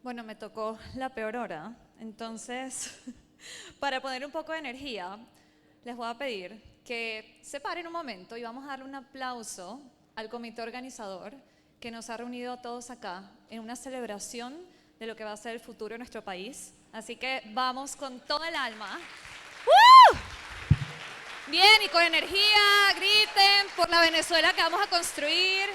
Bueno, me tocó la peor hora, entonces, para poner un poco de energía, les voy a pedir que se paren un momento y vamos a darle un aplauso al comité organizador que nos ha reunido a todos acá en una celebración de lo que va a ser el futuro de nuestro país. Así que vamos con toda el alma. ¡Uh! Bien, y con energía, griten por la Venezuela que vamos a construir.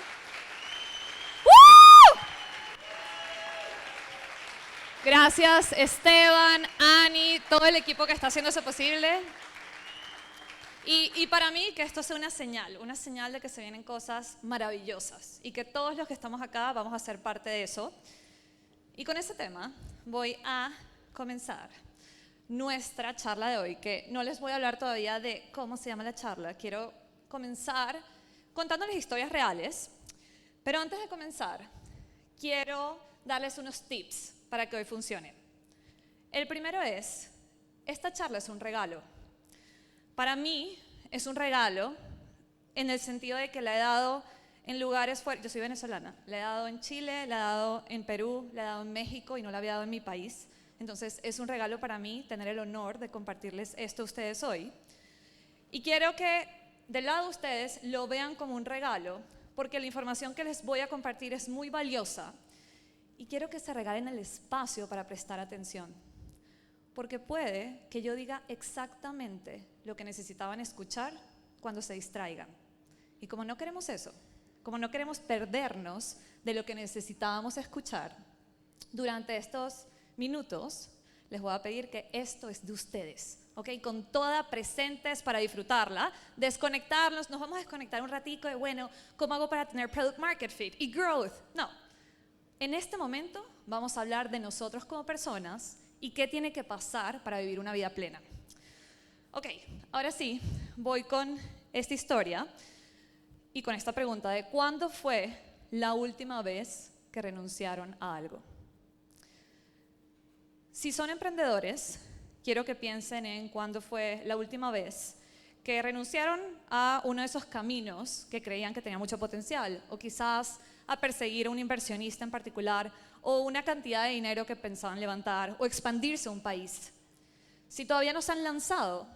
Gracias Esteban, Ani, todo el equipo que está haciendo eso posible. Y para mí que esto sea una señal de que se vienen cosas maravillosas y que todos los que estamos acá vamos a ser parte de eso. Y con ese tema voy a comenzar nuestra charla de hoy, que no les voy a hablar todavía de cómo se llama la charla. Quiero comenzar contándoles historias reales, pero antes de comenzar, quiero darles unos tips para que hoy funcione. El primero es, esta charla es un regalo. Para mí es un regalo en el sentido de que la he dado en lugares fuera. Yo soy venezolana, la he dado en Chile, la he dado en Perú, la he dado en México y no la había dado en mi país. Entonces es un regalo para mí tener el honor de compartirles esto a ustedes hoy. Y quiero que del lado de ustedes lo vean como un regalo, porque la información que les voy a compartir es muy valiosa. Y quiero que se regalen el espacio para prestar atención. Porque puede que yo diga exactamente lo que necesitaban escuchar cuando se distraigan. Y como no queremos eso, como no queremos perdernos de lo que necesitábamos escuchar, durante estos minutos les voy a pedir que esto es de ustedes, ¿ok? Con toda presentes para disfrutarla, desconectarnos, nos vamos a desconectar un ratico de, bueno, ¿cómo hago para tener product market fit y growth? No, en este momento vamos a hablar de nosotros como personas y qué tiene que pasar para vivir una vida plena. Ok, ahora sí, voy con esta historia y con esta pregunta de ¿cuándo fue la última vez que renunciaron a algo? Si son emprendedores, quiero que piensen en cuándo fue la última vez que renunciaron a uno de esos caminos que creían que tenía mucho potencial, o quizás a perseguir a un inversionista en particular, o una cantidad de dinero que pensaban levantar, o expandirse a un país. Si todavía no se han lanzado,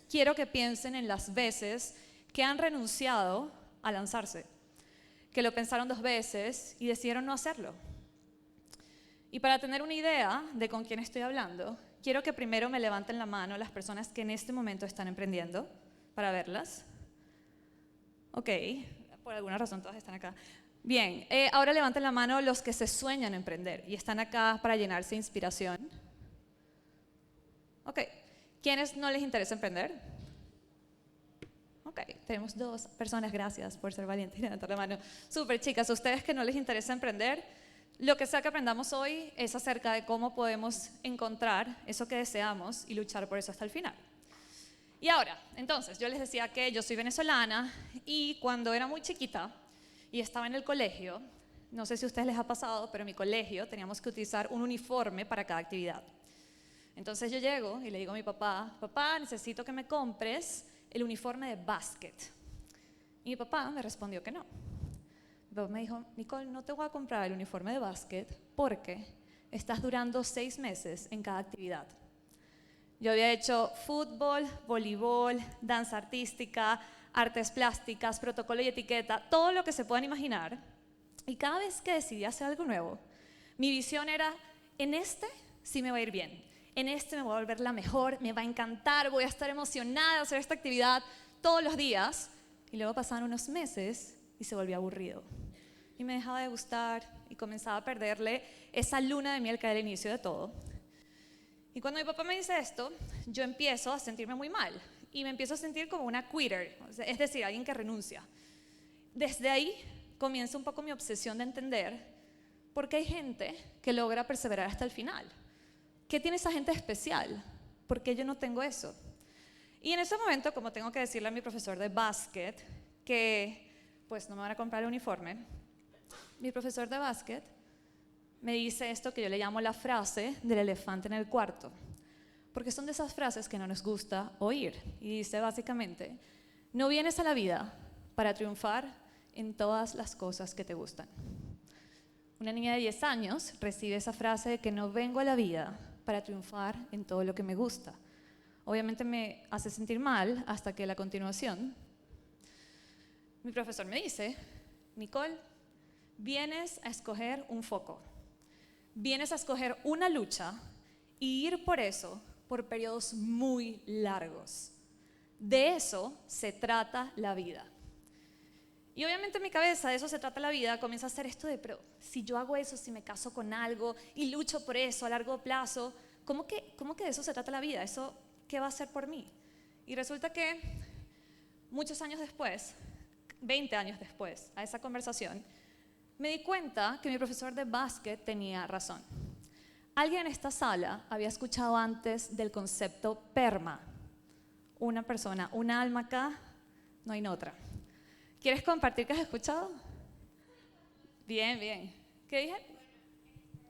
quiero que piensen en las veces que han renunciado a lanzarse, que lo pensaron 2 veces y decidieron no hacerlo. Y para tener una idea de con quién estoy hablando, quiero que primero me levanten la mano las personas que en este momento están emprendiendo, para verlas. Ok, por alguna razón todas están acá. Bien, ahora levanten la mano los que se sueñan emprender y están acá para llenarse de inspiración. Ok, ¿quiénes no les interesa emprender? Ok, tenemos 2 personas, gracias por ser valientes y levantar la mano. Súper, chicas, a ustedes que no les interesa emprender, lo que sea que aprendamos hoy es acerca de cómo podemos encontrar eso que deseamos y luchar por eso hasta el final. Y ahora, entonces, yo les decía que yo soy venezolana y cuando era muy chiquita y estaba en el colegio, no sé si a ustedes les ha pasado, pero en mi colegio teníamos que utilizar un uniforme para cada actividad. Entonces yo llego y le digo a mi papá, papá, necesito que me compres el uniforme de básquet. Y mi papá me respondió que no. Mi papá me dijo, Nicole, no te voy a comprar el uniforme de básquet porque estás durando 6 meses en cada actividad. Yo había hecho fútbol, voleibol, danza artística, artes plásticas, protocolo y etiqueta, todo lo que se puedan imaginar. Y cada vez que decidí hacer algo nuevo, mi visión era, en este sí me va a ir bien. En este me voy a volver la mejor, me va a encantar, voy a estar emocionada de hacer esta actividad todos los días. Y luego pasaban unos meses y se volvió aburrido. Y me dejaba de gustar y comenzaba a perderle esa luna de miel que era el inicio de todo. Y cuando mi papá me dice esto, yo empiezo a sentirme muy mal y me empiezo a sentir como una quitter, es decir, alguien que renuncia. Desde ahí comienza un poco mi obsesión de entender por qué hay gente que logra perseverar hasta el final. ¿Qué tiene esa gente especial? ¿Por qué yo no tengo eso? Y en ese momento, como tengo que decirle a mi profesor de básquet que pues no me van a comprar el uniforme, mi profesor de básquet me dice esto que yo le llamo la frase del elefante en el cuarto, porque son de esas frases que no nos gusta oír. Y dice básicamente, no vienes a la vida para triunfar en todas las cosas que te gustan. Una niña de 10 años recibe esa frase de que no vengo a la vida para triunfar en todo lo que me gusta. Obviamente me hace sentir mal hasta que a la continuación mi profesor me dice, Nicole, vienes a escoger un foco, vienes a escoger una lucha y ir por eso por periodos muy largos. De eso se trata la vida. Y obviamente en mi cabeza, de eso se trata la vida, comienza a hacer esto de, pero si yo hago eso, si me caso con algo y lucho por eso a largo plazo, ¿cómo que de eso se trata la vida? ¿Eso qué va a hacer por mí? Y resulta que muchos años después, 20 años después, a esa conversación, me di cuenta que mi profesor de básquet tenía razón. Alguien en esta sala había escuchado antes del concepto PERMA. Una persona, una alma acá, no hay otra. ¿Quieres compartir qué has escuchado? Bien, bien. ¿Qué dije?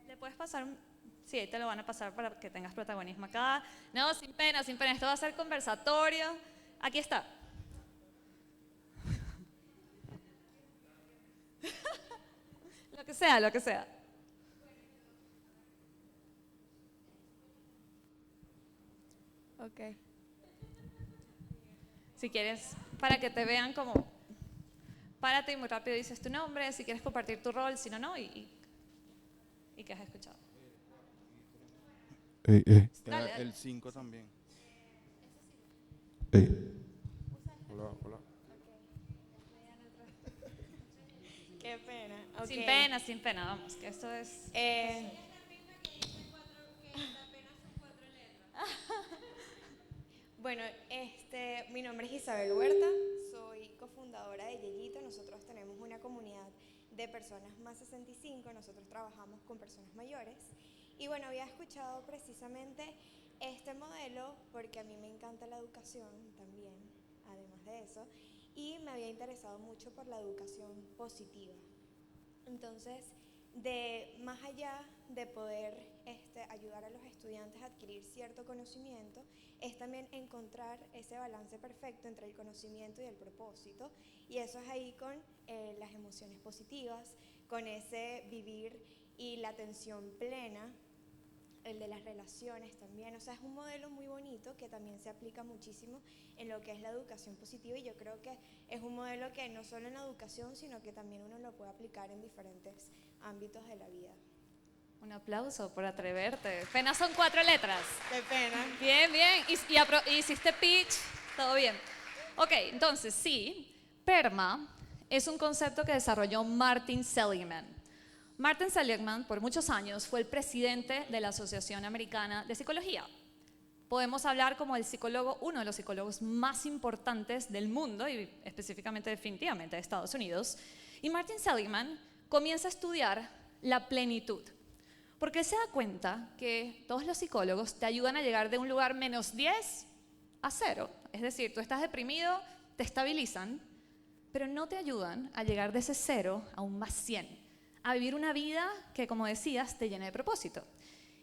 ¿Le puedes pasar un...? Sí, ahí te lo van a pasar para que tengas protagonismo acá. No, sin pena, sin pena. Esto va a ser conversatorio. Aquí está. Lo que sea, lo que sea. Ok. Si quieres, para que te vean como... Párate y muy rápido dices tu nombre, si quieres compartir tu rol, si no, no, y qué has escuchado. Dale, Dale. el 5 también. Hola, hola. Qué pena. Ok. Sin pena, vamos, que esto es... Bueno, mi nombre es Isabel Huerta, soy cofundadora de Yeyito. Nosotros tenemos una comunidad de personas más 65, nosotros trabajamos con personas mayores. Y bueno, había escuchado precisamente este modelo porque a mí me encanta la educación también, además de eso, y me había interesado mucho por la educación positiva. Entonces, más allá de poder ayudar a los estudiantes a adquirir cierto conocimiento, es también encontrar ese balance perfecto entre el conocimiento y el propósito, y eso es ahí con las emociones positivas, con ese vivir y la atención plena, el de las relaciones también. O sea, es un modelo muy bonito que también se aplica muchísimo en lo que es la educación positiva, y yo creo que es un modelo que no solo en la educación, sino que también uno lo puede aplicar en diferentes ámbitos de la vida. Un aplauso por atreverte. Apenas son 4 letras. Qué pena. Bien, bien. Y hiciste pitch, todo bien. Ok, entonces sí, PERMA es un concepto que desarrolló Martin Seligman. Martin Seligman por muchos años fue el presidente de la Asociación Americana de Psicología. Podemos hablar como el psicólogo, uno de los psicólogos más importantes del mundo y específicamente definitivamente de Estados Unidos. Y Martin Seligman comienza a estudiar la plenitud, porque él se da cuenta que todos los psicólogos te ayudan a llegar de un lugar -10 a 0. Es decir, tú estás deprimido, te estabilizan, pero no te ayudan a llegar de ese 0 a un +100, a vivir una vida que, como decías, te llene de propósito.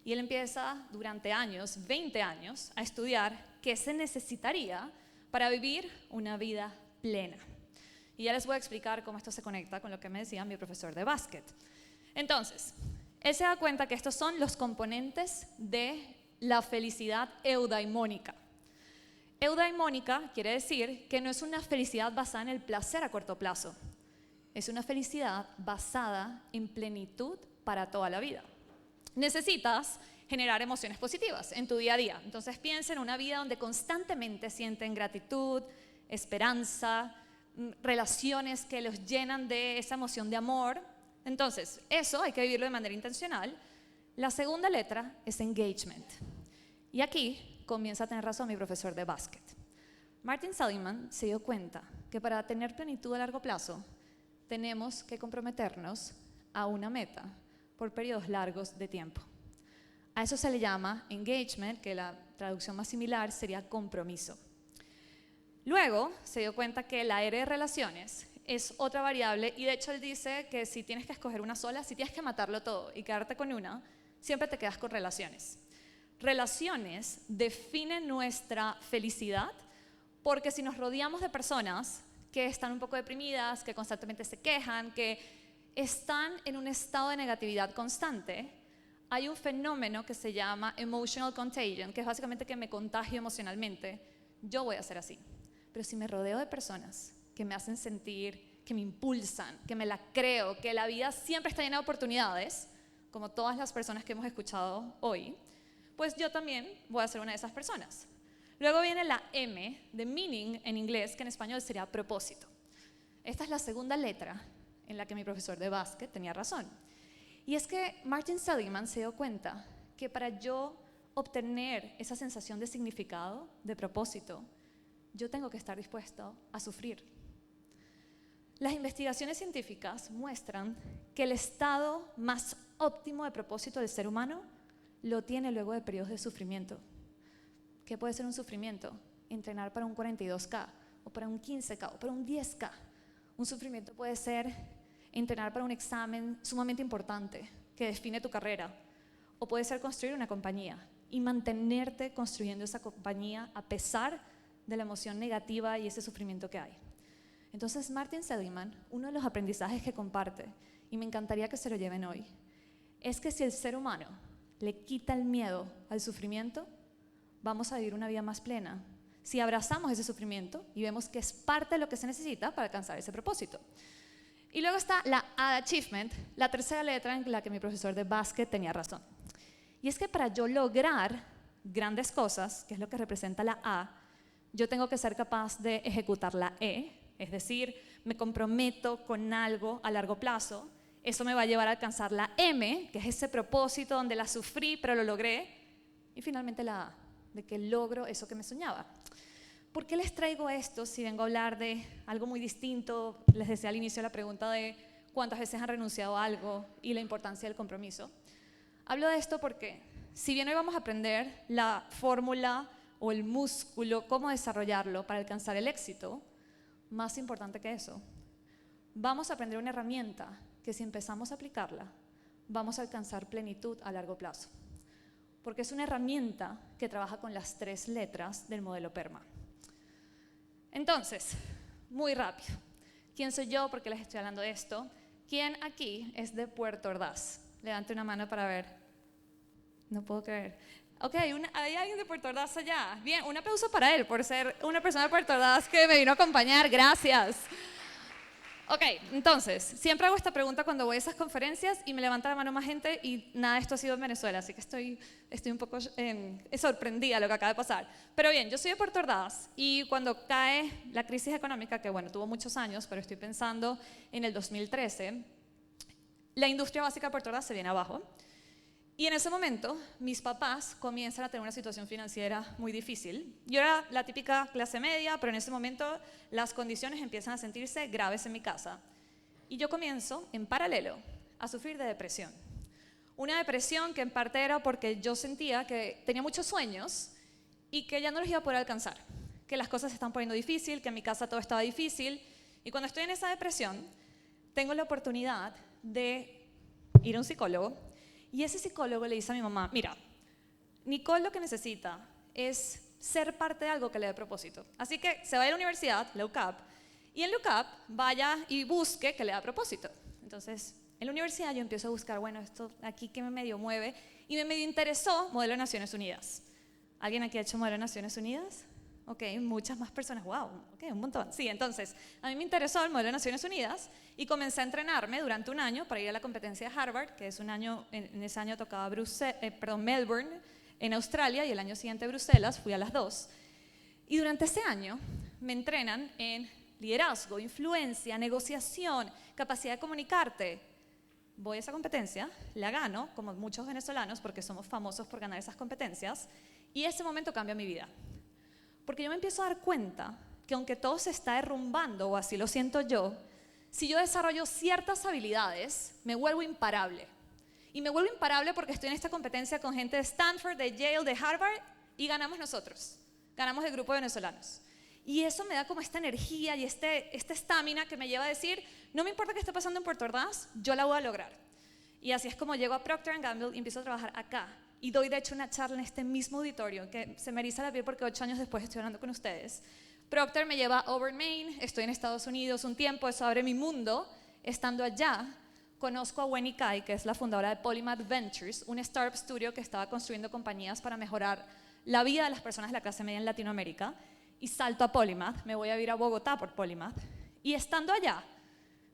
Y él empieza durante años, 20 años, a estudiar qué se necesitaría para vivir una vida plena. Y ya les voy a explicar cómo esto se conecta con lo que me decía mi profesor de básquet. Entonces, él se da cuenta que estos son los componentes de la felicidad eudaimónica. Eudaimónica quiere decir que no es una felicidad basada en el placer a corto plazo, es una felicidad basada en plenitud para toda la vida. Necesitas generar emociones positivas en tu día a día. Entonces piensa en una vida donde constantemente sienten gratitud, esperanza, relaciones que los llenan de esa emoción de amor. Entonces, eso hay que vivirlo de manera intencional. La segunda letra es engagement. Y aquí comienza a tener razón mi profesor de básquet. Martin Seligman se dio cuenta que para tener plenitud a largo plazo tenemos que comprometernos a una meta por periodos largos de tiempo. A eso se le llama engagement, que la traducción más similar sería compromiso. Luego se dio cuenta que la R de relaciones es otra variable, y de hecho él dice que si tienes que escoger una sola, si tienes que matarlo todo y quedarte con una, siempre te quedas con relaciones. Relaciones definen nuestra felicidad, porque si nos rodeamos de personas que están un poco deprimidas, que constantemente se quejan, que están en un estado de negatividad constante, hay un fenómeno que se llama emotional contagion, que es básicamente que me contagio emocionalmente. Yo voy a ser así. Pero si me rodeo de personas que me hacen sentir, que me impulsan, que me la creo, que la vida siempre está llena de oportunidades, como todas las personas que hemos escuchado hoy, pues yo también voy a ser una de esas personas. Luego viene la M de meaning en inglés, que en español sería propósito. Esta es la segunda letra en la que mi profesor de básquet tenía razón. Y es que Martin Seligman se dio cuenta que para yo obtener esa sensación de significado, de propósito, yo tengo que estar dispuesto a sufrir. Las investigaciones científicas muestran que el estado más óptimo de propósito del ser humano lo tiene luego de periodos de sufrimiento. ¿Qué puede ser un sufrimiento? Entrenar para un 42K, o para un 15K, o para un 10K. Un sufrimiento puede ser entrenar para un examen sumamente importante que define tu carrera, o puede ser construir una compañía y mantenerte construyendo esa compañía a pesar de la emoción negativa y ese sufrimiento que hay. Entonces Martin Seligman, uno de los aprendizajes que comparte, y me encantaría que se lo lleven hoy, es que si el ser humano le quita el miedo al sufrimiento, vamos a vivir una vida más plena. Si abrazamos ese sufrimiento y vemos que es parte de lo que se necesita para alcanzar ese propósito. Y luego está la A de achievement, la tercera letra en la que mi profesor de básquet tenía razón. Y es que para yo lograr grandes cosas, que es lo que representa la A, yo tengo que ser capaz de ejecutar la E, es decir, me comprometo con algo a largo plazo. Eso me va a llevar a alcanzar la M, que es ese propósito donde la sufrí, pero lo logré. Y finalmente la A, de que logro eso que me soñaba. ¿Por qué les traigo esto si vengo a hablar de algo muy distinto? Les decía al inicio la pregunta de cuántas veces han renunciado a algo y la importancia del compromiso. Hablo de esto porque si bien hoy vamos a aprender la fórmula o el músculo, cómo desarrollarlo para alcanzar el éxito, más importante que eso, vamos a aprender una herramienta que si empezamos a aplicarla, vamos a alcanzar plenitud a largo plazo. Porque es una herramienta que trabaja con las 3 letras del modelo PERMA. Entonces, muy rápido. ¿Quién soy yo? ¿Por qué les estoy hablando de esto? ¿Quién aquí es de Puerto Ordaz? Levante una mano para ver. No puedo creer. Ok, hay alguien de Puerto Ordaz allá. Bien, un aplauso para él por ser una persona de Puerto Ordaz que me vino a acompañar. Gracias. Ok, entonces, siempre hago esta pregunta cuando voy a esas conferencias y me levanta la mano más gente y nada de esto ha sido en Venezuela, así que estoy un poco sorprendida de lo que acaba de pasar. Pero bien, yo soy de Puerto Ordaz y cuando cae la crisis económica, que bueno, tuvo muchos años, pero estoy pensando en el 2013, la industria básica de Puerto Ordaz se viene abajo. Y en ese momento, mis papás comienzan a tener una situación financiera muy difícil. Yo era la típica clase media, pero en ese momento las condiciones empiezan a sentirse graves en mi casa. Y yo comienzo, en paralelo, a sufrir de depresión. Una depresión que en parte era porque yo sentía que tenía muchos sueños y que ya no los iba a poder alcanzar. Que las cosas se están poniendo difícil, que en mi casa todo estaba difícil. Y cuando estoy en esa depresión, tengo la oportunidad de ir a un psicólogo. Y ese psicólogo le dice a mi mamá, mira, Nicole lo que necesita es ser parte de algo que le dé propósito. Así que se va a la universidad, la UCAP, y en la UCAP vaya y busque que le da propósito. Entonces, en la universidad yo empiezo a buscar, bueno, esto aquí que me medio mueve, y me medio interesó Modelo de Naciones Unidas. ¿Alguien aquí ha hecho Modelo de Naciones Unidas? Ok, muchas más personas, wow, ok, un montón. Sí, entonces, a mí me interesó el Modelo de Naciones Unidas y comencé a entrenarme durante un año para ir a la competencia de Harvard, que es un año, en ese año tocaba Melbourne, en Australia, y el año siguiente Bruselas, fui a las 2. Y durante ese año me entrenan en liderazgo, influencia, negociación, capacidad de comunicarte. Voy a esa competencia, la gano, como muchos venezolanos, porque somos famosos por ganar esas competencias, y ese momento cambia mi vida. Porque yo me empiezo a dar cuenta que aunque todo se está derrumbando, o así lo siento yo, si yo desarrollo ciertas habilidades, me vuelvo imparable. Y me vuelvo imparable porque estoy en esta competencia con gente de Stanford, de Yale, de Harvard, y ganamos nosotros. Ganamos el grupo de venezolanos. Y eso me da como esta energía y esta estamina que me lleva a decir, no me importa qué esté pasando en Puerto Ordaz, yo la voy a lograr. Y así es como llego a Procter & Gamble y empiezo a trabajar acá. Y doy de hecho una charla en este mismo auditorio, que se me eriza la piel porque 8 años después estoy hablando con ustedes. Procter me lleva a Auburn, Maine, estoy en Estados Unidos un tiempo, eso abre mi mundo. Estando allá, conozco a Wendy Kai, que es la fundadora de Polymath Ventures, un startup studio que estaba construyendo compañías para mejorar la vida de las personas de la clase media en Latinoamérica, y salto a Polymath, me voy a vivir a Bogotá por Polymath, y estando allá,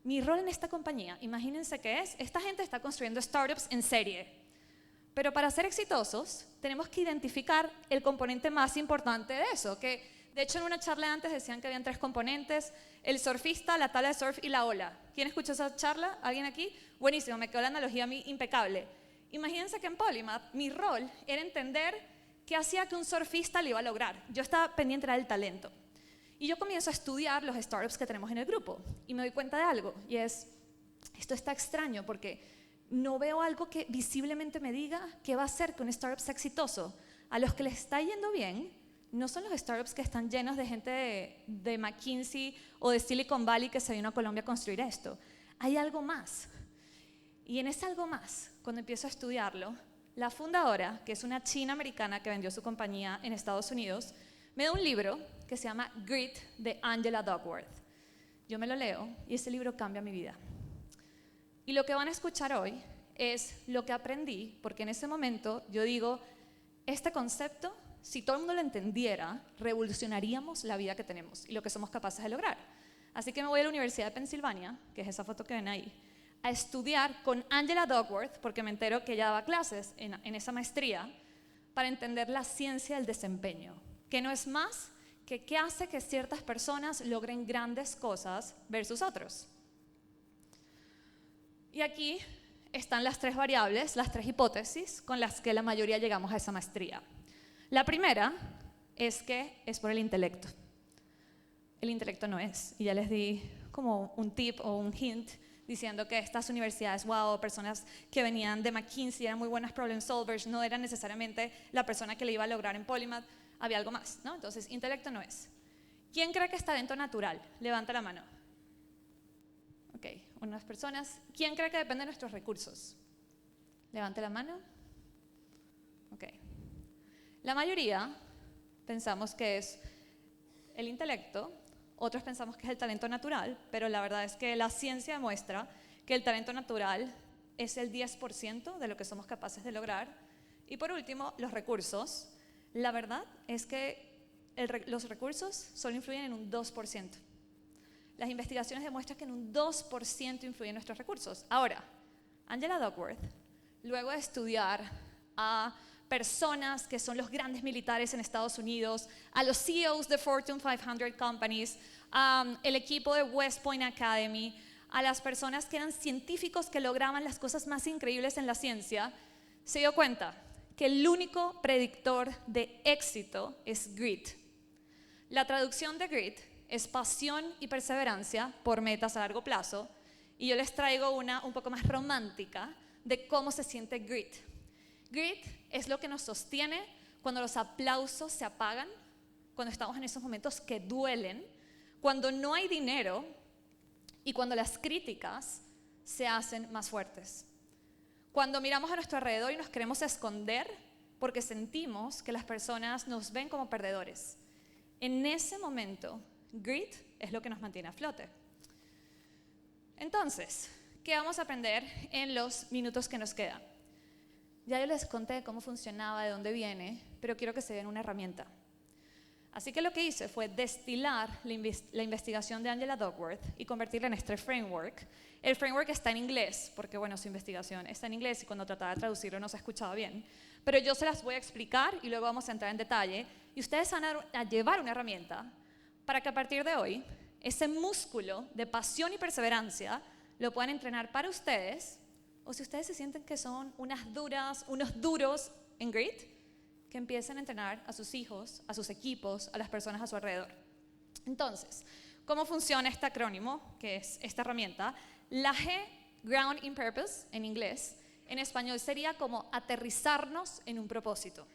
mi rol en esta compañía, imagínense qué es, esta gente está construyendo startups en serie, pero para ser exitosos tenemos que identificar el componente más importante de eso, que de hecho en una charla antes decían que habían 3 componentes, el surfista, la tabla de surf y la ola. ¿Quién escuchó esa charla? ¿Alguien aquí? Buenísimo, me quedó la analogía a mí impecable. Imagínense que en Polymath mi rol era entender qué hacía que un surfista lo iba a lograr. Yo estaba pendiente del talento. Y yo comienzo a estudiar los startups que tenemos en el grupo y me doy cuenta de algo, y es, esto está extraño porque no veo algo que visiblemente me diga qué va a hacer que un startup sea exitoso. A los que les está yendo bien no son los startups que están llenos de gente de McKinsey o de Silicon Valley que se vino a Colombia a construir esto. Hay algo más. Y en ese algo más, cuando empiezo a estudiarlo, la fundadora, que es una china americana que vendió su compañía en Estados Unidos, me da un libro que se llama Grit de Angela Duckworth. Yo me lo leo y ese libro cambia mi vida. Y lo que van a escuchar hoy es lo que aprendí, porque en ese momento yo digo, este concepto, si todo el mundo lo entendiera, revolucionaríamos la vida que tenemos y lo que somos capaces de lograr. Así que me voy a la Universidad de Pensilvania, que es esa foto que ven ahí, a estudiar con Angela Duckworth, porque me entero que ella daba clases en esa maestría, para entender la ciencia del desempeño, que no es más que qué hace que ciertas personas logren grandes cosas versus otros. Y aquí están las 3 variables, las 3 hipótesis con las que la mayoría llegamos a esa maestría. La primera es que es por el intelecto. El intelecto no es, y ya les di como un tip o un hint diciendo que estas universidades, wow, personas que venían de McKinsey, eran muy buenas problem solvers, no eran necesariamente la persona que le iba a lograr en Polymath, había algo más, ¿no? Entonces, intelecto no es. ¿Quién cree que es talento natural? Levanta la mano. Ok, unas personas. ¿Quién cree que depende de nuestros recursos? Levante la mano. Ok. La mayoría pensamos que es el intelecto, otros pensamos que es el talento natural, pero la verdad es que la ciencia demuestra que el talento natural es el 10% de lo que somos capaces de lograr. Y por último, los recursos. La verdad es que los recursos solo influyen en un 2%. Las investigaciones demuestran que en un 2% influyen nuestros recursos. Ahora, Angela Duckworth, luego de estudiar a personas que son los grandes militares en Estados Unidos, a los CEOs de Fortune 500 companies, el equipo de West Point Academy, a las personas que eran científicos que lograban las cosas más increíbles en la ciencia, se dio cuenta que el único predictor de éxito es grit. La traducción de grit es pasión y perseverancia por metas a largo plazo, y yo les traigo una un poco más romántica de cómo se siente grit. Grit es lo que nos sostiene cuando los aplausos se apagan, cuando estamos en esos momentos que duelen, cuando no hay dinero y cuando las críticas se hacen más fuertes. Cuando miramos a nuestro alrededor y nos queremos esconder porque sentimos que las personas nos ven como perdedores. En ese momento, grit es lo que nos mantiene a flote. Entonces, ¿qué vamos a aprender en los minutos que nos quedan? Ya yo les conté cómo funcionaba, de dónde viene, pero quiero que se den una herramienta. Así que lo que hice fue destilar la investigación de Angela Duckworth y convertirla en este framework. El framework está en inglés, porque bueno, su investigación está en inglés y cuando trataba de traducirlo no se escuchaba bien. Pero yo se las voy a explicar y luego vamos a entrar en detalle. Y ustedes van a llevar una herramienta para que a partir de hoy, ese músculo de pasión y perseverancia lo puedan entrenar para ustedes, o si ustedes se sienten que son unas duras, unos duros en grit, que empiecen a entrenar a sus hijos, a sus equipos, a las personas a su alrededor. Entonces, ¿cómo funciona este acrónimo, que es esta herramienta? La G, Ground in Purpose, en inglés, en español sería como aterrizarnos en un propósito.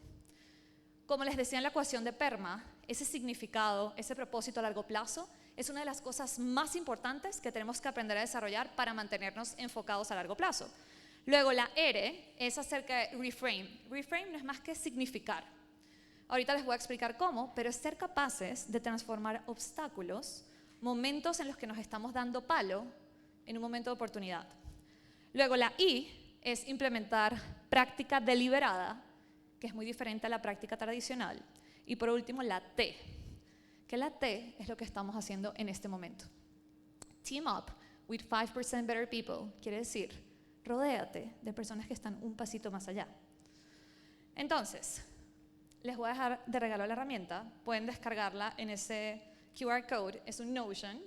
Como les decía en la ecuación de PERMA, ese significado, ese propósito a largo plazo, es una de las cosas más importantes que tenemos que aprender a desarrollar para mantenernos enfocados a largo plazo. Luego la R es acerca de reframe. Reframe no es más que significar. Ahorita les voy a explicar cómo, pero es ser capaces de transformar obstáculos, momentos en los que nos estamos dando palo, en un momento de oportunidad. Luego la I es implementar práctica deliberada, que es muy diferente a la práctica tradicional. Y por último la T, que la T es lo que estamos haciendo en este momento. Team up with 5% better people, quiere decir, rodéate de personas que están un pasito más allá. Entonces, les voy a dejar de regalo la herramienta, pueden descargarla en ese QR code, es un Notion.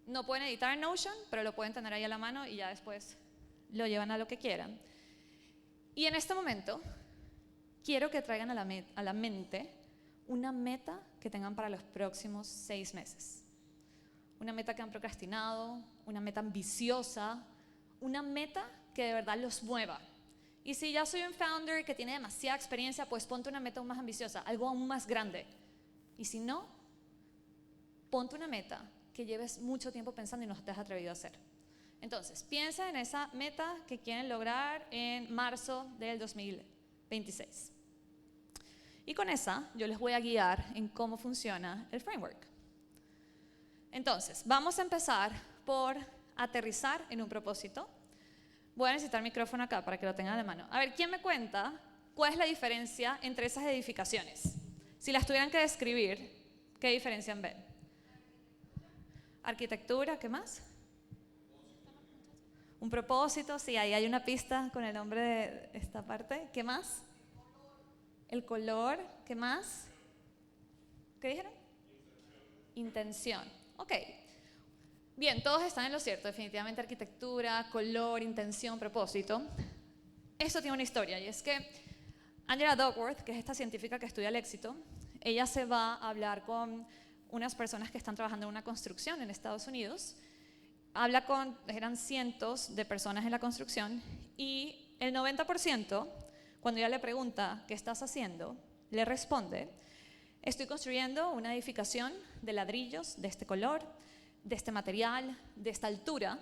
No pueden editar en Notion, pero lo pueden tener ahí a la mano y ya después lo llevan a lo que quieran. Y en este momento, quiero que traigan a la mente una meta que tengan para los próximos 6 meses. Una meta que han procrastinado, una meta ambiciosa, una meta que de verdad los mueva. Y si ya soy un founder que tiene demasiada experiencia, pues ponte una meta aún más ambiciosa, algo aún más grande. Y si no, ponte una meta que lleves mucho tiempo pensando y no te has atrevido a hacer. Entonces, piensa en esa meta que quieren lograr en marzo del 2026. Y con esa, yo les voy a guiar en cómo funciona el framework. Entonces, vamos a empezar por aterrizar en un propósito. Voy a necesitar micrófono acá para que lo tengan de mano. A ver, ¿quién me cuenta cuál es la diferencia entre esas edificaciones? Si las tuvieran que describir, ¿qué diferencia ven? Arquitectura, ¿qué más? Un propósito, sí, ahí hay una pista con el nombre de esta parte. ¿Qué más? El color, ¿qué más? ¿Qué dijeron? Intención. Ok. Bien, todos están en lo cierto, definitivamente arquitectura, color, intención, propósito. Esto tiene una historia y es que Angela Duckworth, que es esta científica que estudia el éxito, ella se va a hablar con unas personas que están trabajando en una construcción en Estados Unidos. Eran cientos de personas en la construcción y el 90%, cuando ella le pregunta ¿qué estás haciendo?, le responde: estoy construyendo una edificación de ladrillos de este color, de este material, de esta altura.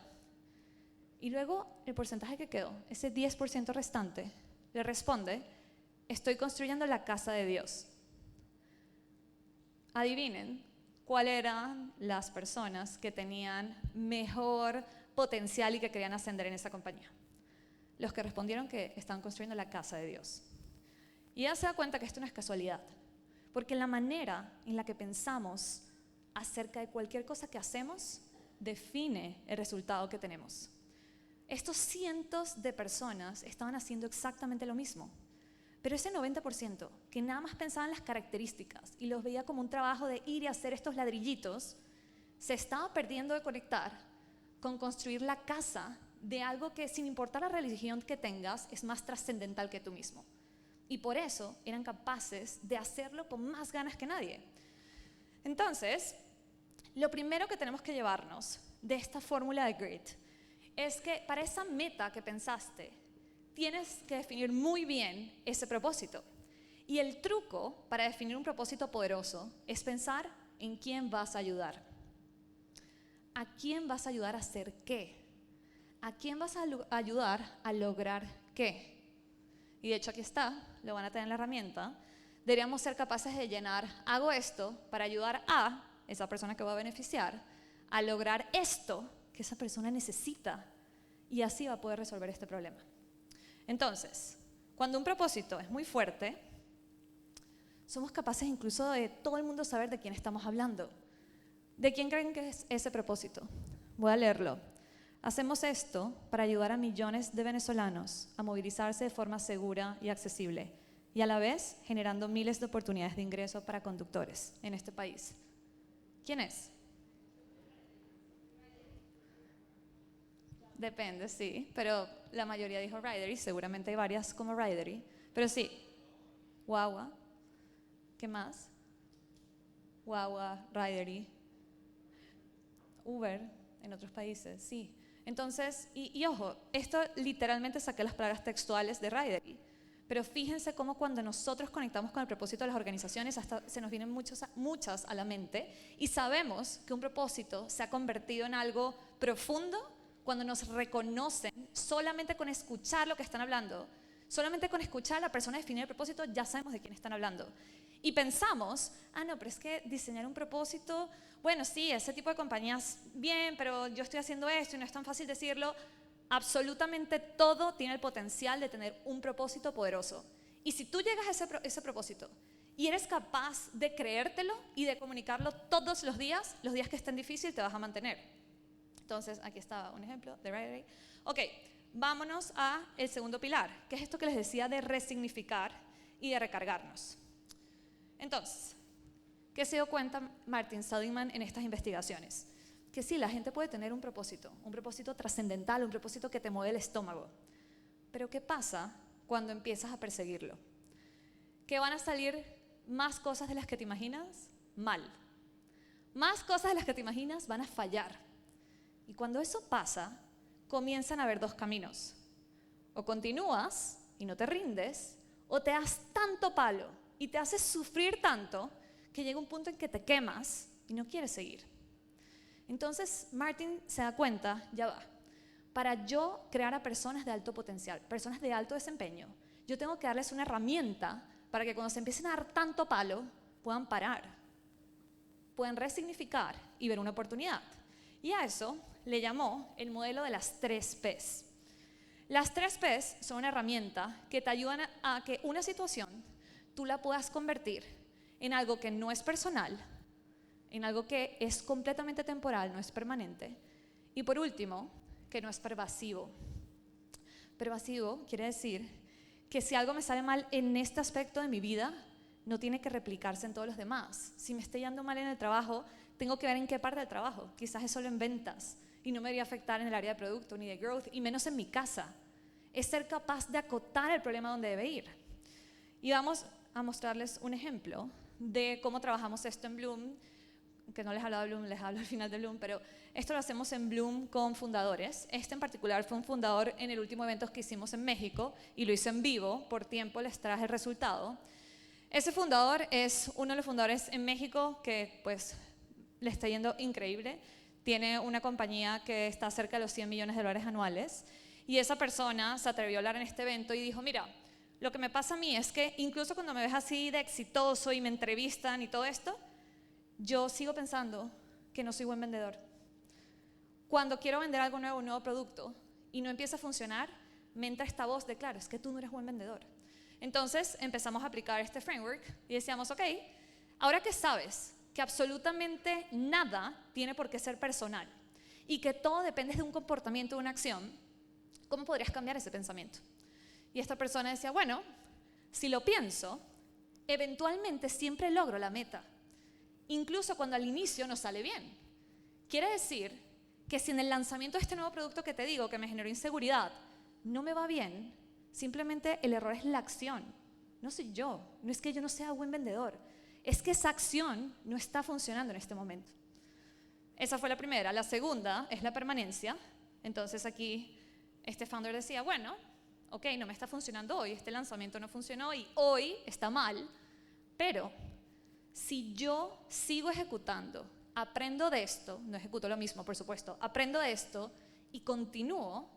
Y luego el porcentaje que quedó, ese 10% restante, le responde: estoy construyendo la casa de Dios. Adivinen cuáles eran las personas que tenían mejor potencial y que querían ascender en esa compañía. Los que respondieron que estaban construyendo la casa de Dios. Y ella se da cuenta que esto no es casualidad, porque la manera en la que pensamos acerca de cualquier cosa que hacemos define el resultado que tenemos. Estos cientos de personas estaban haciendo exactamente lo mismo, pero ese 90% que nada más pensaba en las características y los veía como un trabajo de ir y hacer estos ladrillitos, se estaba perdiendo de conectar con construir la casa de algo que, sin importar la religión que tengas, es más trascendental que tú mismo. Y por eso eran capaces de hacerlo con más ganas que nadie. Entonces, lo primero que tenemos que llevarnos de esta fórmula de GRIT es que para esa meta que pensaste, tienes que definir muy bien ese propósito. Y el truco para definir un propósito poderoso es pensar en quién vas a ayudar. ¿A quién vas a ayudar a hacer qué? ¿A quién vas a ayudar a lograr qué? Y de hecho aquí está, lo van a tener en la herramienta. Deberíamos ser capaces de llenar: hago esto para ayudar a esa persona que va a beneficiar a lograr esto que esa persona necesita, y así va a poder resolver este problema. Entonces, cuando un propósito es muy fuerte, somos capaces incluso de todo el mundo saber de quién estamos hablando. ¿De quién creen que es ese propósito? Voy a leerlo. Hacemos esto para ayudar a millones de venezolanos a movilizarse de forma segura y accesible, y a la vez generando miles de oportunidades de ingreso para conductores en este país. ¿Quién es? Depende, sí, pero la mayoría dijo Ridery, seguramente hay varias como Ridery, pero sí, Wawa, ¿qué más? Wawa, Ridery, Uber en otros países, sí. Entonces, y ojo, esto literalmente saqué las palabras textuales de Ridery, pero fíjense cómo cuando nosotros conectamos con el propósito de las organizaciones, hasta se nos vienen muchas a la mente, y sabemos que un propósito se ha convertido en algo profundo cuando nos reconocen solamente con escuchar lo que están hablando. Solamente con escuchar a la persona definir el propósito ya sabemos de quién están hablando. Y pensamos, no, pero es que diseñar un propósito, bueno, sí, ese tipo de compañías, bien, pero yo estoy haciendo esto y no es tan fácil decirlo. Absolutamente todo tiene el potencial de tener un propósito poderoso. Y si tú llegas a ese propósito y eres capaz de creértelo y de comunicarlo todos los días que estén difíciles te vas a mantener. Entonces, aquí estaba un ejemplo de Right Away. Ok, vámonos a el segundo pilar, que es esto que les decía de resignificar y de recargarnos. Entonces, ¿qué se dio cuenta Martin Seligman en estas investigaciones? Que sí, la gente puede tener un propósito trascendental, un propósito que te mueve el estómago. Pero ¿qué pasa cuando empiezas a perseguirlo? ¿Que van a salir más cosas de las que te imaginas? Mal. Más cosas de las que te imaginas van a fallar. Y cuando eso pasa, comienzan a haber dos caminos. O continúas y no te rindes, o te das tanto palo y te haces sufrir tanto que llega un punto en que te quemas y no quieres seguir. Entonces Martin se da cuenta, ya va, para yo crear a personas de alto potencial, personas de alto desempeño, yo tengo que darles una herramienta para que cuando se empiecen a dar tanto palo, puedan parar, puedan resignificar y ver una oportunidad. Y a eso le llamó el modelo de las 3 P's. Las 3 P's son una herramienta que te ayudan a que una situación tú la puedas convertir en algo que no es personal, en algo que es completamente temporal, no es permanente. Y por último, que no es pervasivo. Pervasivo quiere decir que si algo me sale mal en este aspecto de mi vida, no tiene que replicarse en todos los demás. Si me estoy yendo mal en el trabajo, tengo que ver en qué parte del trabajo. Quizás es solo en ventas y no me debería afectar en el área de producto ni de growth, y menos en mi casa. Es ser capaz de acotar el problema donde debe ir. Y vamos a mostrarles un ejemplo de cómo trabajamos esto en Bloom, que no les hablo de Bloom, les hablo al final de Bloom, pero esto lo hacemos en Bloom con fundadores. Este en particular fue un fundador en el último evento que hicimos en México y lo hice en vivo, por tiempo les traje el resultado. Ese fundador es uno de los fundadores en México que pues le está yendo increíble. Tiene una compañía que está cerca de los $100 millones anuales y esa persona se atrevió a hablar en este evento y dijo, mira, lo que me pasa a mí es que incluso cuando me ves así de exitoso y me entrevistan y todo esto, yo sigo pensando que no soy buen vendedor. Cuando quiero vender algo nuevo, un nuevo producto, y no empieza a funcionar, me entra esta voz de, claro, es que tú no eres buen vendedor. Entonces empezamos a aplicar este framework y decíamos, ok, ahora que sabes que absolutamente nada tiene por qué ser personal y que todo depende de un comportamiento, de una acción, ¿cómo podrías cambiar ese pensamiento? Y esta persona decía, bueno, si lo pienso, eventualmente siempre logro la meta. Incluso cuando al inicio no sale bien. Quiere decir que si en el lanzamiento de este nuevo producto que te digo, que me generó inseguridad, no me va bien, simplemente el error es la acción. No soy yo, no es que yo no sea buen vendedor, es que esa acción no está funcionando en este momento. Esa fue la primera. La segunda es la permanencia. Entonces aquí este founder decía, bueno, ok, no me está funcionando hoy, este lanzamiento no funcionó y hoy está mal, pero si yo sigo ejecutando, aprendo de esto, no ejecuto lo mismo, por supuesto, aprendo de esto y continúo,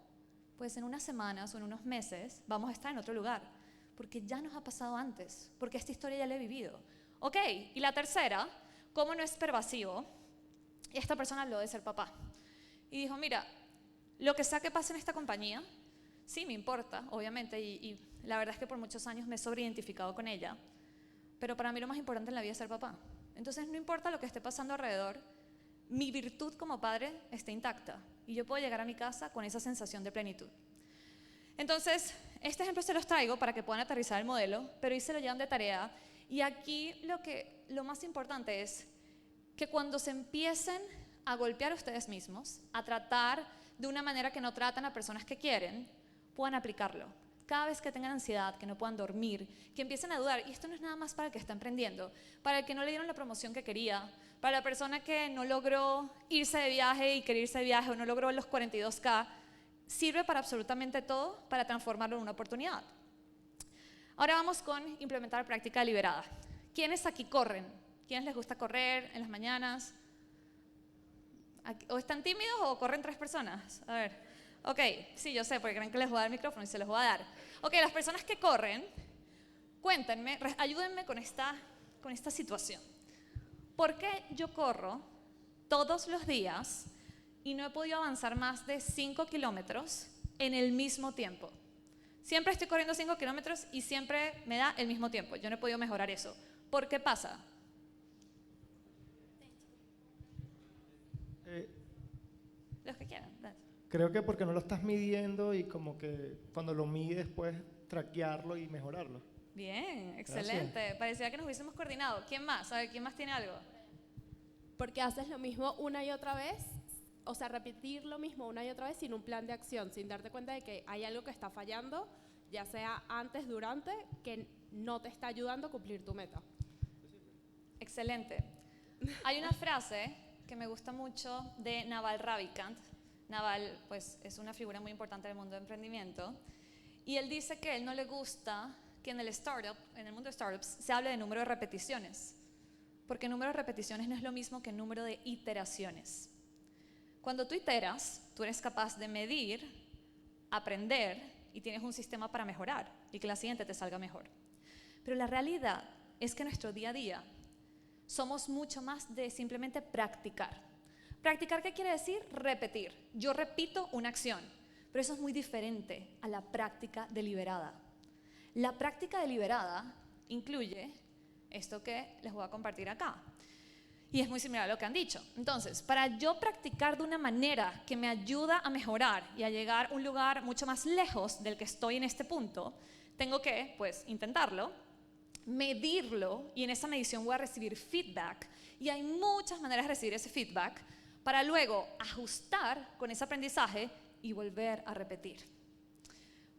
pues en unas semanas o en unos meses vamos a estar en otro lugar, porque ya nos ha pasado antes, porque esta historia ya la he vivido. Ok, y la tercera, ¿cómo no es pervasivo? Y esta persona habló de ser papá. Y dijo, mira, lo que sea que pase en esta compañía, sí me importa, obviamente, y la verdad es que por muchos años me he sobreidentificado con ella, pero para mí lo más importante en la vida es ser papá. Entonces no importa lo que esté pasando alrededor, mi virtud como padre está intacta y yo puedo llegar a mi casa con esa sensación de plenitud. Entonces, este ejemplo se los traigo para que puedan aterrizar el modelo, pero ahí se lo llevan de tarea. Y aquí lo más importante es que cuando se empiecen a golpear a ustedes mismos, a tratar de una manera que no tratan a personas que quieren, puedan aplicarlo. Cada vez que tengan ansiedad, que no puedan dormir, que empiecen a dudar, y esto no es nada más para el que está emprendiendo, para el que no le dieron la promoción que quería, para la persona que no logró irse de viaje y querer irse de viaje o no logró los 42K, sirve para absolutamente todo, para transformarlo en una oportunidad. Ahora vamos con implementar práctica deliberada. ¿Quiénes aquí corren? ¿Quiénes les gusta correr en las mañanas? ¿O están tímidos o corren 3 personas? A ver. Ok, sí, yo sé, porque creen que les voy a dar el micrófono y se los voy a dar. Ok, las personas que corren, cuéntenme, ayúdenme con esta situación. ¿Por qué yo corro todos los días y no he podido avanzar más de 5 kilómetros en el mismo tiempo. Siempre estoy corriendo 5 kilómetros y siempre me da el mismo tiempo. Yo no he podido mejorar eso. ¿Por qué pasa? Los que quieran. Creo que porque no lo estás midiendo y como que cuando lo mides puedes traquearlo y mejorarlo. Bien, excelente. Parecía que nos hubiésemos coordinado. ¿Quién más? A ver, ¿quién más tiene algo? Porque haces lo mismo una y otra vez, o sea, repetir lo mismo una y otra vez sin un plan de acción, sin darte cuenta de que hay algo que está fallando, ya sea antes, durante, que no te está ayudando a cumplir tu meta. Excelente. Hay una frase que me gusta mucho de Naval Ravikant. Naval, pues, es una figura muy importante del mundo de emprendimiento. Y él dice que a él no le gusta que en el mundo de startups, se hable de número de repeticiones. Porque el número de repeticiones no es lo mismo que el número de iteraciones. Cuando tú iteras, tú eres capaz de medir, aprender y tienes un sistema para mejorar y que la siguiente te salga mejor. Pero la realidad es que en nuestro día a día somos mucho más de simplemente practicar. ¿Practicar qué quiere decir? Repetir. Yo repito una acción, pero eso es muy diferente a la práctica deliberada. La práctica deliberada incluye esto que les voy a compartir acá. Y es muy similar a lo que han dicho. Entonces, para yo practicar de una manera que me ayuda a mejorar y a llegar a un lugar mucho más lejos del que estoy en este punto, tengo que, pues, intentarlo, medirlo, y en esa medición voy a recibir feedback. Y hay muchas maneras de recibir ese feedback para luego ajustar con ese aprendizaje y volver a repetir.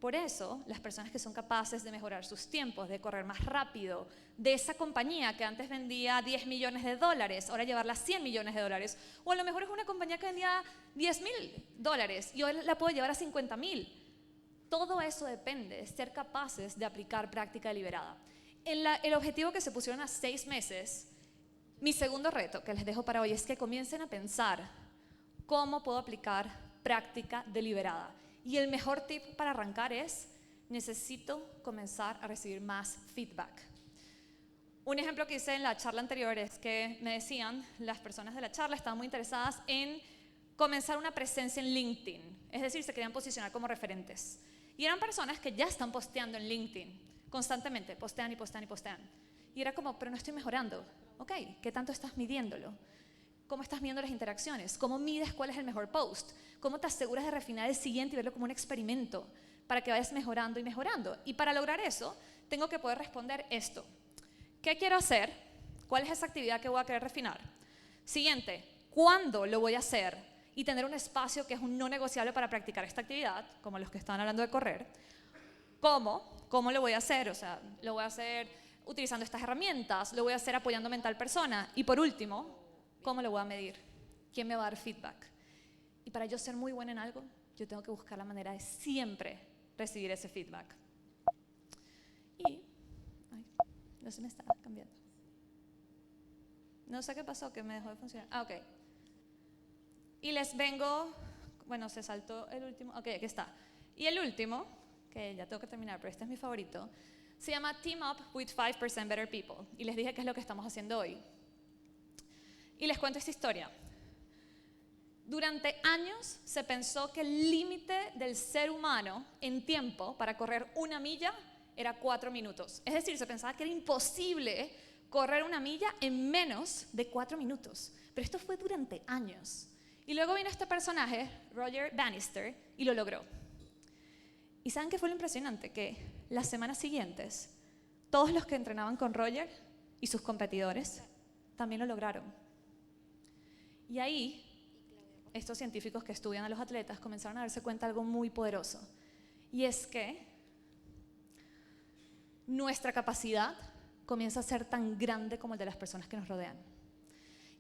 Por eso, las personas que son capaces de mejorar sus tiempos, de correr más rápido, de esa compañía que antes vendía $10 millones, ahora llevarla a $100 millones, o a lo mejor es una compañía que vendía $10,000 y hoy la puedo llevar a 50,000. Todo eso depende de ser capaces de aplicar práctica deliberada. El objetivo que se pusieron a 6 meses, mi segundo reto que les dejo para hoy es que comiencen a pensar cómo puedo aplicar práctica deliberada. Y el mejor tip para arrancar es, necesito comenzar a recibir más feedback. Un ejemplo que hice en la charla anterior es que me decían, las personas de la charla estaban muy interesadas en comenzar una presencia en LinkedIn. Es decir, se querían posicionar como referentes. Y eran personas que ya están posteando en LinkedIn constantemente, postean y postean y postean. Y era como, pero no estoy mejorando. Ok, ¿qué tanto estás midiéndolo? ¿Cómo estás midiendo las interacciones? ¿Cómo mides cuál es el mejor post? ¿Cómo te aseguras de refinar el siguiente y verlo como un experimento para que vayas mejorando y mejorando? Y para lograr eso, tengo que poder responder esto. ¿Qué quiero hacer? ¿Cuál es esa actividad que voy a querer refinar? Siguiente, ¿cuándo lo voy a hacer? Y tener un espacio que es un no negociable para practicar esta actividad, como los que estaban hablando de correr. ¿Cómo? ¿Cómo lo voy a hacer? O sea, lo voy a hacer utilizando estas herramientas, lo voy a hacer apoyándome en tal persona. Y por último, ¿cómo lo voy a medir? ¿Quién me va a dar feedback? Y para yo ser muy buena en algo, yo tengo que buscar la manera de siempre recibir ese feedback. Y, no se me está cambiando. No sé qué pasó, que me dejó de funcionar. Ok. Y les vengo, bueno, se saltó el último. Ok, aquí está. Y el último, que ya tengo que terminar, pero este es mi favorito, se llama Team Up with 5% Better People. Y les dije qué es lo que estamos haciendo hoy. Y les cuento esta historia. Durante años se pensó que el límite del ser humano en tiempo para correr 1 milla era 4 minutos. Es decir, se pensaba que era imposible correr 1 milla en menos de 4 minutos. Pero esto fue durante años. Y luego vino este personaje, Roger Bannister, y lo logró. ¿Y saben qué fue lo impresionante? Que las semanas siguientes, todos los que entrenaban con Roger y sus competidores también lo lograron. Y ahí, estos científicos que estudian a los atletas comenzaron a darse cuenta de algo muy poderoso. Y es que nuestra capacidad comienza a ser tan grande como el de las personas que nos rodean.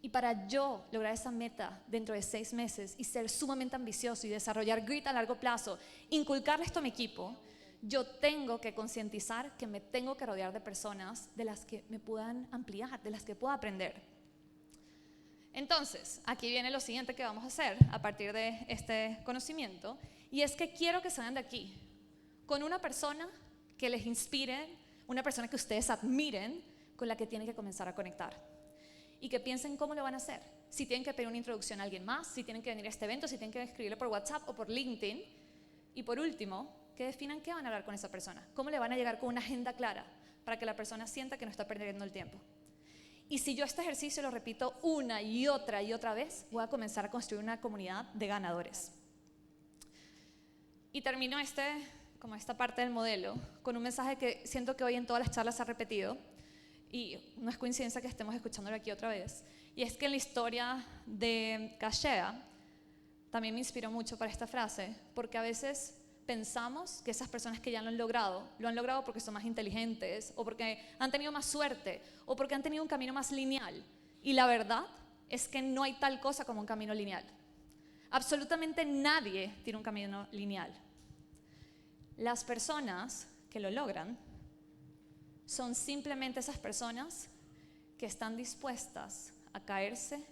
Y para yo lograr esa meta dentro de 6 meses y ser sumamente ambicioso y desarrollar grit a largo plazo, inculcarle esto a mi equipo, yo tengo que concientizar que me tengo que rodear de personas de las que me puedan ampliar, de las que pueda aprender. Entonces, aquí viene lo siguiente que vamos a hacer a partir de este conocimiento, y es que quiero que salgan de aquí con una persona que les inspire, una persona que ustedes admiren, con la que tienen que comenzar a conectar. Y que piensen cómo lo van a hacer. Si tienen que pedir una introducción a alguien más, si tienen que venir a este evento, si tienen que escribirle por WhatsApp o por LinkedIn, Y por último, que definan qué van a hablar con esa persona, cómo le van a llegar con una agenda clara para que la persona sienta que no está perdiendo el tiempo. Y si yo este ejercicio lo repito una y otra vez, voy a comenzar a construir una comunidad de ganadores. Y termino como esta parte del modelo con un mensaje que siento que hoy en todas las charlas se ha repetido, y no es coincidencia que estemos escuchándolo aquí otra vez, y es que en la historia de Kashea también me inspiró mucho para esta frase, porque a veces pensamos que esas personas que ya lo han logrado porque son más inteligentes, o porque han tenido más suerte, o porque han tenido un camino más lineal. Y la verdad es que no hay tal cosa como un camino lineal. Absolutamente nadie tiene un camino lineal. Las personas que lo logran son simplemente esas personas que están dispuestas a caerse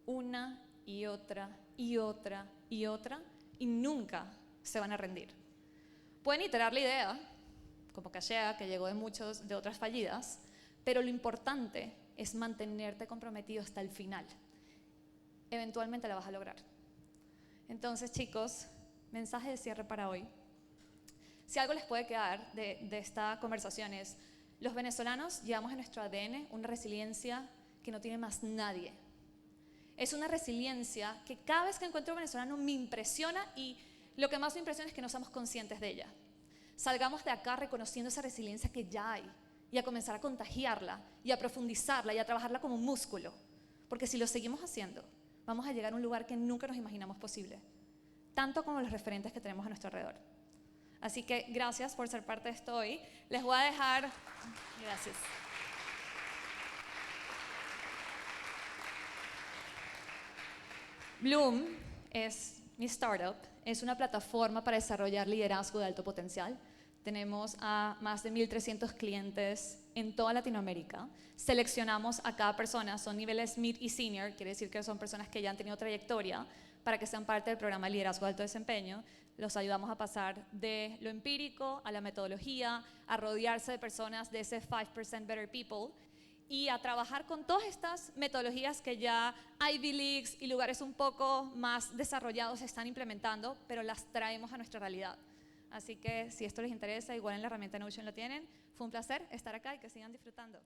una y otra y otra y otra y nunca se van a rendir. Pueden iterar la idea, como Kashea, que llegó de otras fallidas, pero lo importante es mantenerte comprometido hasta el final. Eventualmente la vas a lograr. Entonces, chicos, mensaje de cierre para hoy. Si algo les puede quedar de esta conversación es, los venezolanos llevamos en nuestro ADN una resiliencia que no tiene más nadie. Es una resiliencia que cada vez que encuentro un venezolano me impresiona, y lo que más me impresiona es que no somos conscientes de ella. Salgamos de acá reconociendo esa resiliencia que ya hay y a comenzar a contagiarla y a profundizarla y a trabajarla como un músculo. Porque si lo seguimos haciendo, vamos a llegar a un lugar que nunca nos imaginamos posible, tanto como los referentes que tenemos a nuestro alrededor. Así que gracias por ser parte de esto hoy. Les voy a dejar... Gracias. Bloom es mi startup, es una plataforma para desarrollar liderazgo de alto potencial. Tenemos a más de 1.300 clientes en toda Latinoamérica. Seleccionamos a cada persona, son niveles mid y senior, quiere decir que son personas que ya han tenido trayectoria, para que sean parte del programa de liderazgo de alto desempeño. Los ayudamos a pasar de lo empírico a la metodología, a rodearse de personas de ese 5% Better People, y a trabajar con todas estas metodologías que ya Ivy Leagues y lugares un poco más desarrollados están implementando, pero las traemos a nuestra realidad. Así que si esto les interesa, igual en la herramienta Notion lo tienen. Fue un placer estar acá y que sigan disfrutando.